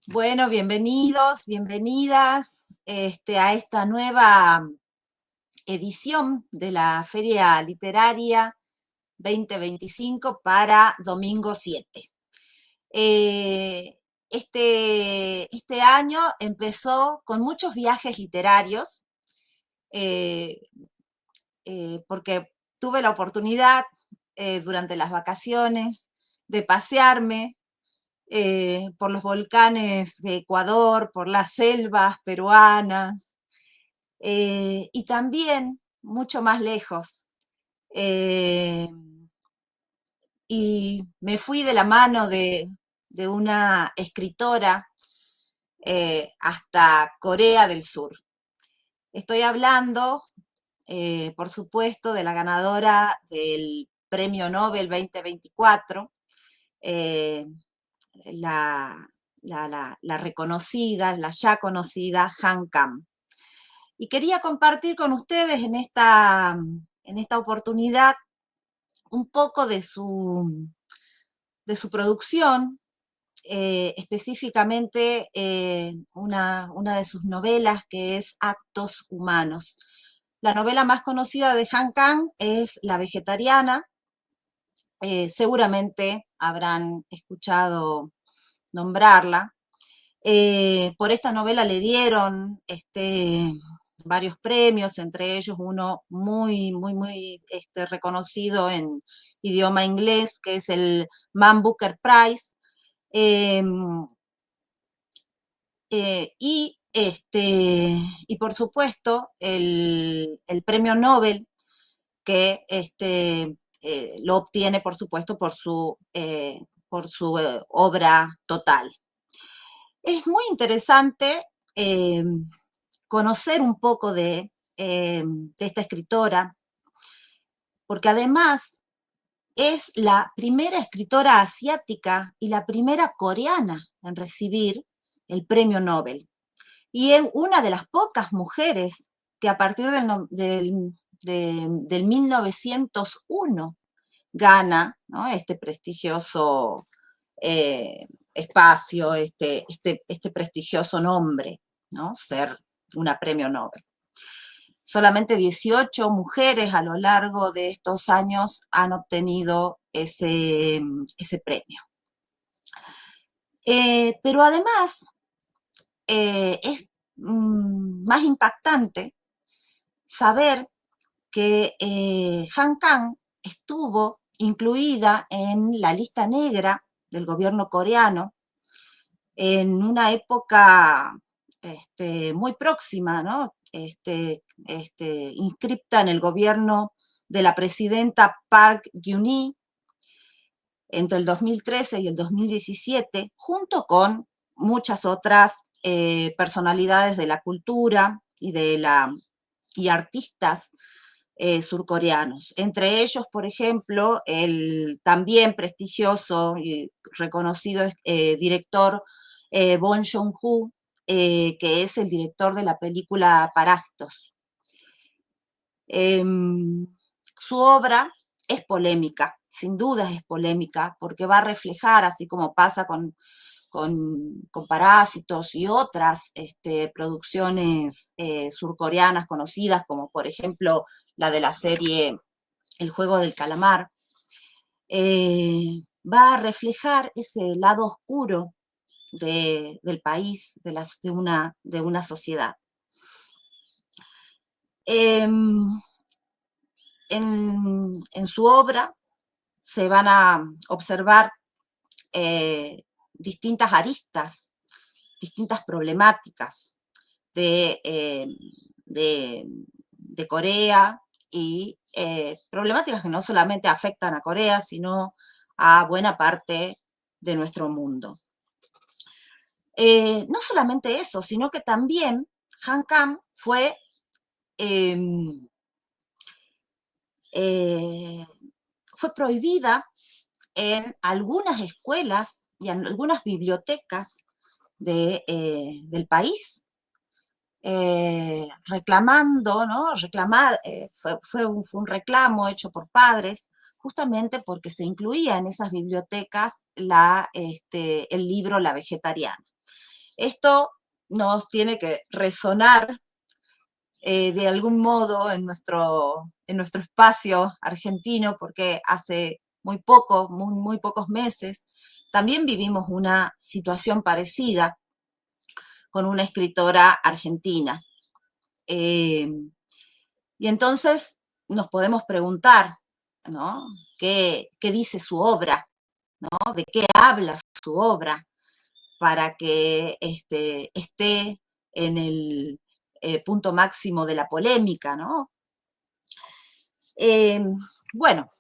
Bueno, bienvenidos, bienvenidas a esta nueva edición de la Feria Literaria 2025 para domingo 7. Este año empezó con muchos viajes literarios, eh, porque tuve la oportunidad durante las vacaciones de pasearme por los volcanes de Ecuador, por las selvas peruanas, y también mucho más lejos. eh, y me fui de la mano de una escritora hasta Corea del Sur. Estoy hablando, por supuesto, de la ganadora del Premio Nobel 2024, eh, la, la reconocida, la ya conocida Han Kang. Y quería compartir con ustedes en esta oportunidad un poco de su producción, específicamente una de sus novelas que es Actos Humanos. La novela más conocida de Han Kang es La Vegetariana. Seguramente habrán escuchado nombrarla. Por esta novela le dieron varios premios, entre ellos uno muy reconocido en idioma inglés, que es el Man Booker Prize. Eh, y por supuesto el premio Nobel que lo obtiene, por supuesto, por su obra total. Es muy interesante eh, conocer un poco de esta escritora, porque además es la primera escritora asiática y la primera coreana en recibir el premio Nobel. Y es una de las pocas mujeres que a partir del 1901 gana, ¿no?, este prestigioso espacio, este prestigioso nombre, ¿no?, ser una premio Nobel. Solamente 18 mujeres a lo largo de estos años han obtenido ese premio. Pero además es más impactante saber que Han Kang estuvo incluida en la lista negra del gobierno coreano en una época muy próxima, ¿no? Inscripta en el gobierno de la presidenta Park Geun-hye entre el 2013 y el 2017, junto con muchas otras personalidades de la cultura y artistas surcoreanos. Entre ellos, por ejemplo, el también prestigioso y reconocido director Bong Joon-ho, que es el director de la película Parásitos. Su obra es polémica, sin duda es polémica, porque va a reflejar, así como pasa con Parásitos y otras producciones surcoreanas conocidas, como por ejemplo la de la serie El Juego del Calamar, va a reflejar ese lado oscuro del país, de una sociedad. En su obra se van a observar distintas aristas, distintas problemáticas de Corea y problemáticas que no solamente afectan a Corea, sino a buena parte de nuestro mundo. No solamente eso, sino que también Han Kang fue fue prohibida en algunas escuelas y en algunas bibliotecas del país, reclamando, ¿no? Fue un reclamo hecho por padres, justamente porque se incluía en esas bibliotecas el libro La Vegetariana. Esto nos tiene que resonar de algún modo en nuestro espacio argentino, porque hace muy pocos meses, también vivimos una situación parecida con una escritora argentina. Y entonces nos podemos preguntar, ¿no? ¿Qué dice su obra? ¿No? ¿De qué habla su obra? Para que esté en el punto máximo de la polémica, ¿no? Bueno,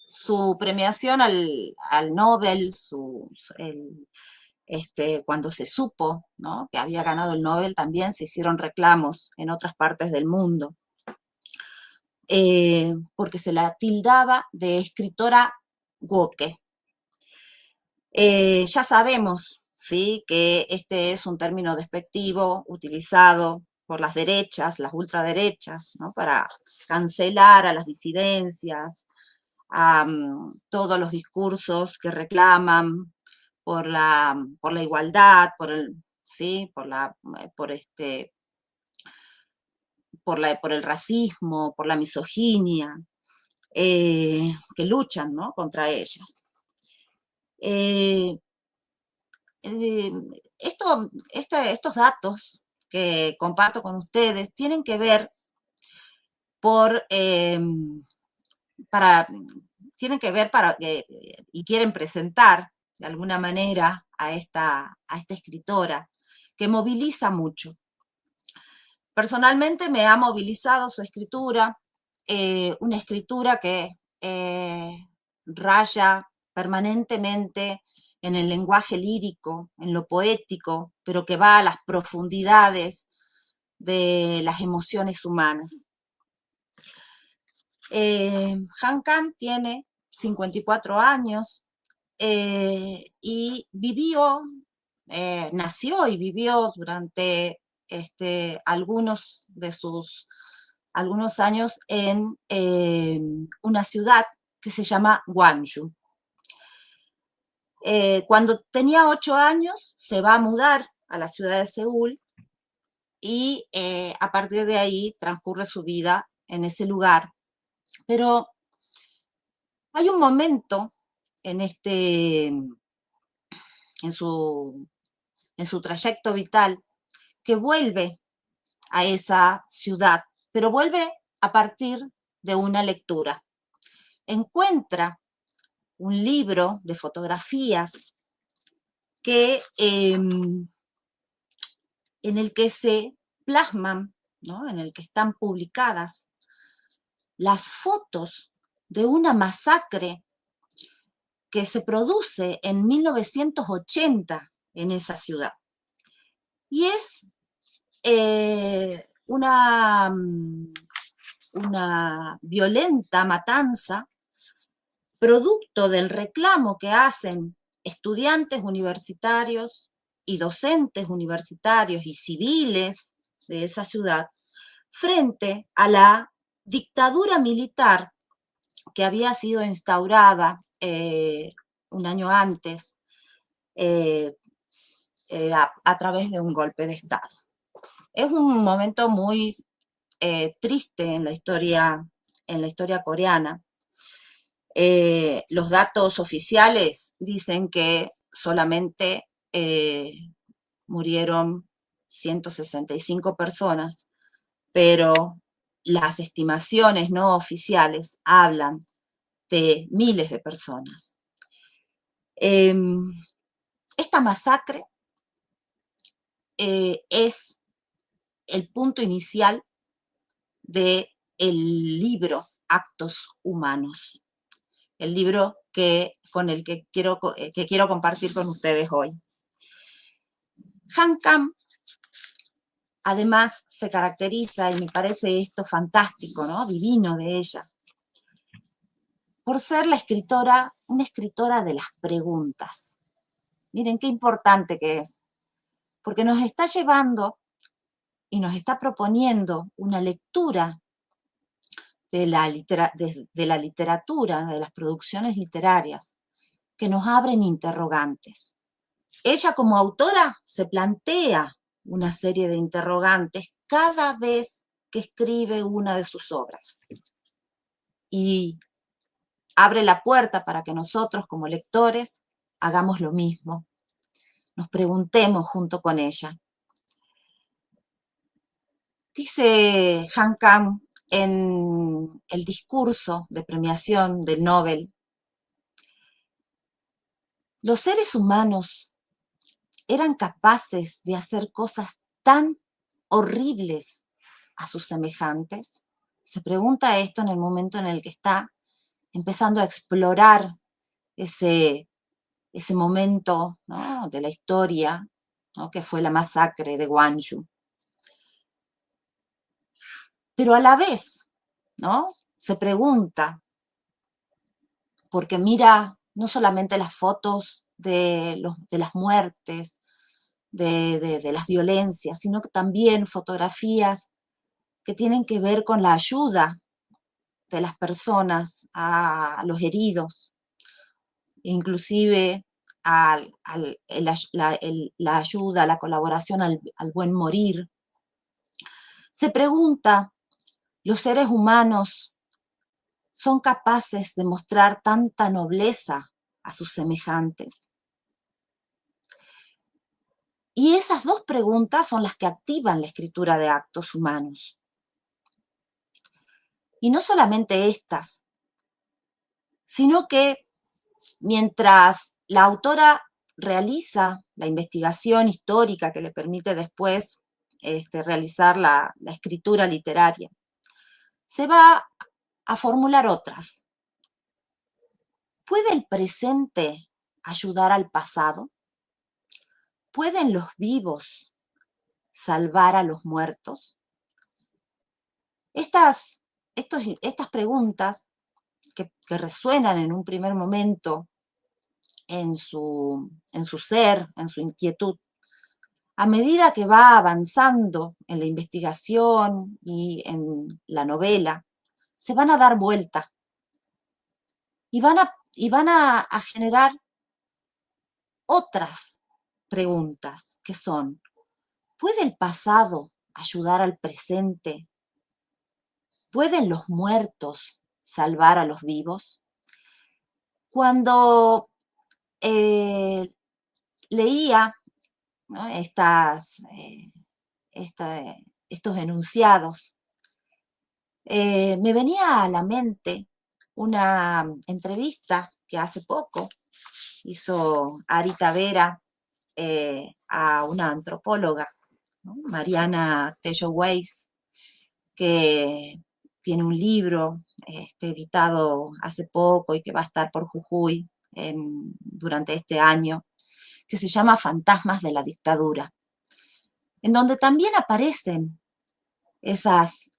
su premiación al Nobel, cuando se supo, ¿no?, que había ganado el Nobel, también se hicieron reclamos en otras partes del mundo, porque se la tildaba de escritora woke. Ya sabemos, ¿sí?, que este es un término despectivo utilizado por las derechas, las ultraderechas, ¿no?, para cancelar a las disidencias, a todos los discursos que reclaman por la igualdad, ¿sí?, por el racismo, por la misoginia, que luchan, ¿no?, contra ellas. Eh, eh, estos datos que comparto con ustedes tienen que ver por, para, tienen que ver para, y quieren presentar de alguna manera a esta escritora que moviliza mucho. Personalmente me ha movilizado su escritura, una escritura que raya permanentemente en el lenguaje lírico, en lo poético, pero que va a las profundidades de las emociones humanas. Han Kang tiene 54 años y nació y vivió durante algunos años en una ciudad que se llama Gwangju. Cuando tenía 8 años se va a mudar a la ciudad de Seúl y a partir de ahí transcurre su vida en ese lugar. Pero hay un momento en, en su trayecto vital que vuelve a esa ciudad, pero vuelve a partir de una lectura. Encuentra un libro de fotografías en el que se plasman, ¿no?, en el que están publicadas las fotos de una masacre que se produce en 1980 en esa ciudad. Y es una violenta matanza producto del reclamo que hacen estudiantes universitarios y docentes universitarios y civiles de esa ciudad frente a la dictadura militar que había sido instaurada un año antes a través de un golpe de Estado. Es un momento muy triste en la historia coreana. Los datos oficiales dicen que solamente murieron 165 personas, pero las estimaciones no oficiales hablan de miles de personas. Esta masacre es el punto inicial del libro Actos Humanos, el libro con el que quiero compartir con ustedes hoy. Han Kang, además, se caracteriza, y me parece esto fantástico, ¿no?, divino de ella, por ser una escritora de las preguntas. Miren qué importante que es, porque nos está llevando y nos está proponiendo una lectura de la literatura, de las producciones literarias, que nos abren interrogantes. ella como autora se plantea una serie de interrogantes cada vez que escribe una de sus obras. Y abre la puerta para que nosotros como lectores hagamos lo mismo, nos preguntemos junto con ella. Dice Han Kang en el discurso de premiación del Nobel, los seres humanos eran capaces de hacer cosas tan horribles a sus semejantes. Se pregunta esto en el momento en el que está empezando a explorar ese momento, ¿no?, de la historia, ¿no?, que fue la masacre de Gwangju. Pero a la vez, ¿no?, se pregunta, porque mira no solamente las fotos de las muertes, de las violencias, sino que también fotografías que tienen que ver con la ayuda de las personas a los heridos, inclusive la ayuda, la colaboración al buen morir. Se pregunta, ¿los seres humanos son capaces de mostrar tanta nobleza a sus semejantes? Y esas dos preguntas son las que activan la escritura de actos humanos. Y no solamente estas, sino que mientras la autora realiza la investigación histórica que le permite después realizar la escritura literaria, se va a formular otras. ¿Puede el presente ayudar al pasado? ¿Pueden los vivos salvar a los muertos? Estas preguntas que resuenan en un primer momento en su ser, en su inquietud, a medida que va avanzando en la investigación y en la novela, se van a dar vuelta y van a generar otras preguntas que son, ¿puede el pasado ayudar al presente? ¿Pueden los muertos salvar a los vivos? Cuando leía, ¿no?, estos enunciados, me venía a la mente una entrevista que hace poco hizo Ari Tavera a una antropóloga, ¿no?, Mariana Tello Weiss, que tiene un libro editado hace poco y que va a estar por Jujuy durante este año, que se llama Fantasmas de la Dictadura, en donde también aparecen esas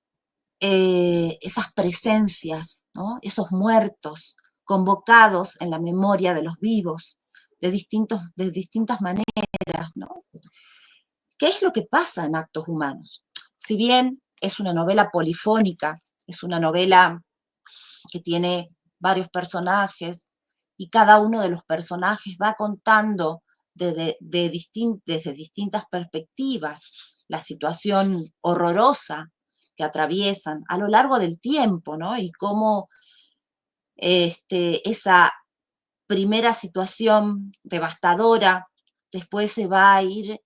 presencias, ¿no?, esos muertos convocados en la memoria de los vivos de distintas maneras, ¿no? ¿Qué es lo que pasa en Actos Humanos? Si bien es una novela polifónica, es una novela que tiene varios personajes y cada uno de los personajes va contando desde distintas perspectivas la situación horrorosa que atraviesan a lo largo del tiempo, ¿no? Y cómo esa primera situación devastadora después se va a ir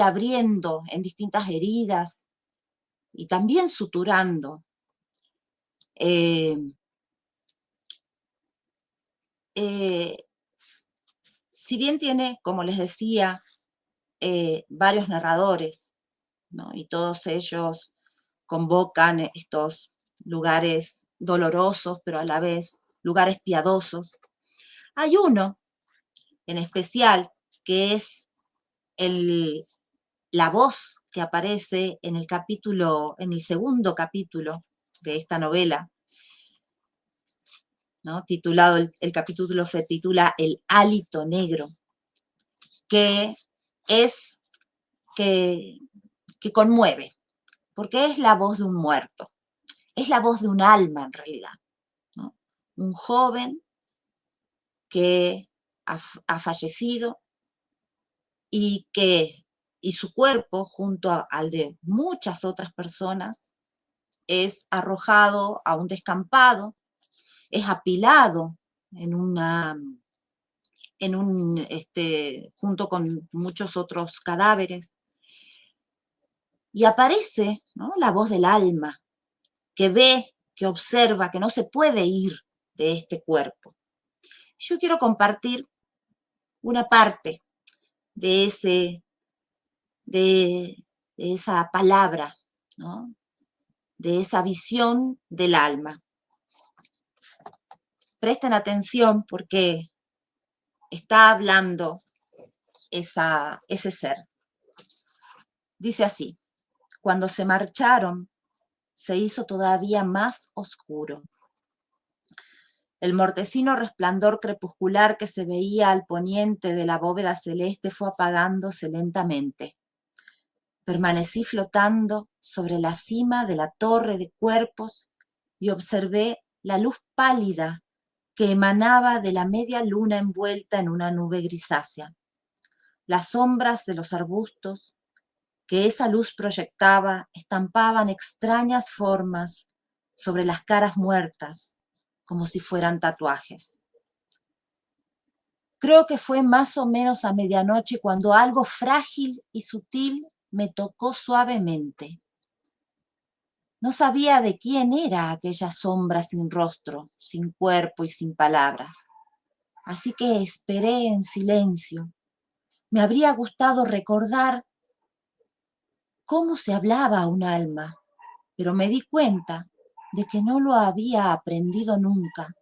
abriendo en distintas heridas y también suturando. Si bien tiene, como les decía, varios narradores, ¿no?, y todos ellos convocan estos lugares dolorosos, pero a la vez lugares piadosos, hay uno en especial que es la voz que aparece en el segundo capítulo de esta novela, ¿no?, titulado, el capítulo se titula El hálito negro, que conmueve, porque es la voz de un muerto, es la voz de un alma en realidad, ¿no? Un joven que ha fallecido y su cuerpo, junto al de muchas otras personas, es arrojado a un descampado, es apilado en junto con muchos otros cadáveres, y aparece, ¿no?, la voz del alma, que ve, que observa, que no se puede ir de este cuerpo. Yo quiero compartir una parte de, de esa palabra, ¿no?, de esa visión del alma. Presten atención porque está hablando ese ser. Dice así: cuando se marcharon, se hizo todavía más oscuro. El mortecino resplandor crepuscular que se veía al poniente de la bóveda celeste fue apagándose lentamente. Permanecí flotando sobre la cima de la torre de cuerpos y observé la luz pálida que emanaba de la media luna envuelta en una nube grisácea. Las sombras de los arbustos que esa luz proyectaba estampaban extrañas formas sobre las caras muertas, como si fueran tatuajes. Creo que fue más o menos a medianoche cuando algo frágil y sutil me tocó suavemente. No sabía de quién era aquella sombra sin rostro, sin cuerpo y sin palabras. Así que esperé en silencio. Me habría gustado recordar cómo se hablaba a un alma, pero me di cuenta de que no lo había aprendido nunca.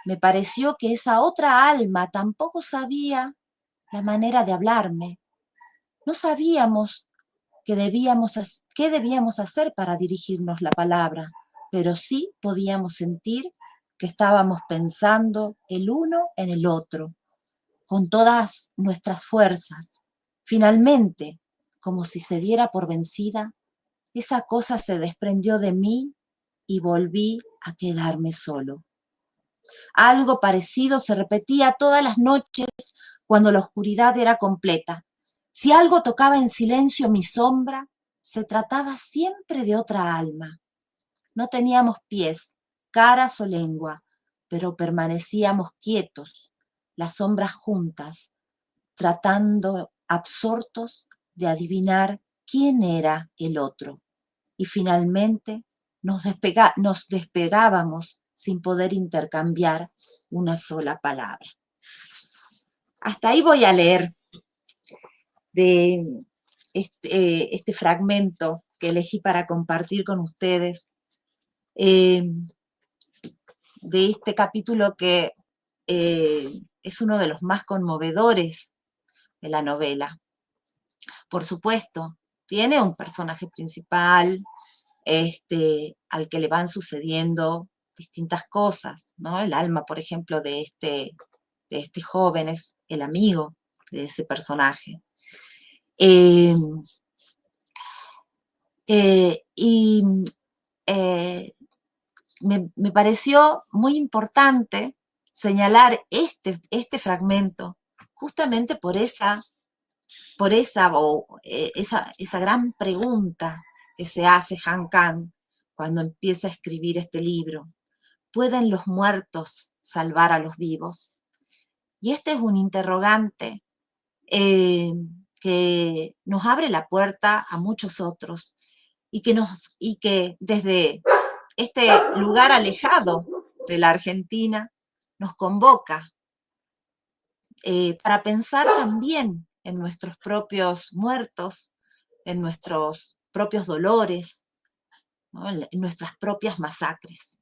Me pareció que esa otra alma tampoco sabía la manera de hablarme. No sabíamos qué debíamos hacer para dirigirnos la palabra, pero sí podíamos sentir que estábamos pensando el uno en el otro, con todas nuestras fuerzas. Finalmente, como si se diera por vencida, esa cosa se desprendió de mí y volví a quedarme solo. Algo parecido se repetía todas las noches cuando la oscuridad era completa. Si algo tocaba en silencio mi sombra, se trataba siempre de otra alma. No teníamos pies, caras o lengua, pero permanecíamos quietos, las sombras juntas, tratando absortos de adivinar quién era el otro. Y finalmente nos despegábamos sin poder intercambiar una sola palabra. Hasta ahí voy a leer de este fragmento que elegí para compartir con ustedes, de este capítulo que es uno de los más conmovedores de la novela. Por supuesto, tiene un personaje principal, al que le van sucediendo distintas cosas, ¿no? El alma, por ejemplo, de este joven es el amigo de ese personaje. Eh, y me pareció muy importante señalar este fragmento justamente por esa gran pregunta que se hace Han Kang cuando empieza a escribir este libro. ¿Pueden los muertos salvar a los vivos? Y este es un interrogante que nos abre la puerta a muchos otros y que desde este lugar alejado de la Argentina nos convoca para pensar también en nuestros propios muertos, en nuestros propios dolores, ¿no?, en nuestras propias masacres.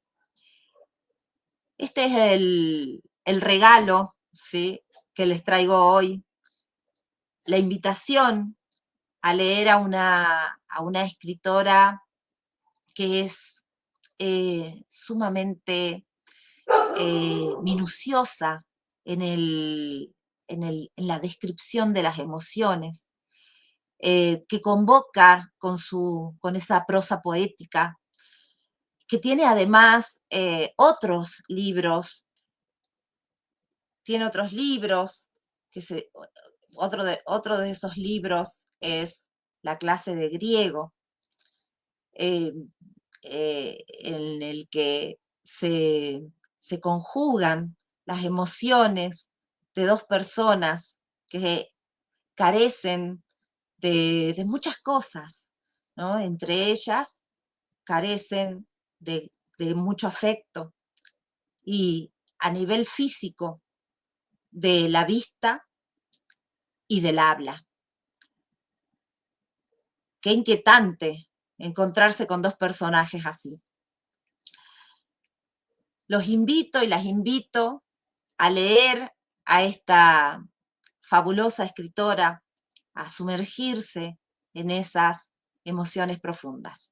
Este es el regalo, ¿sí?, que les traigo hoy, la invitación a leer a una escritora que es sumamente minuciosa en la descripción de las emociones, que convoca con esa prosa poética, que tiene además otros libros Tiene otros libros, otro de esos libros es La clase de griego, eh, en el que se conjugan las emociones de dos personas que carecen de muchas cosas, ¿no? Entre ellas carecen de mucho afecto y a nivel físico de la vista y del habla. Qué inquietante encontrarse con dos personajes así. Los invito y las invito a leer a esta fabulosa escritora, a sumergirse en esas emociones profundas.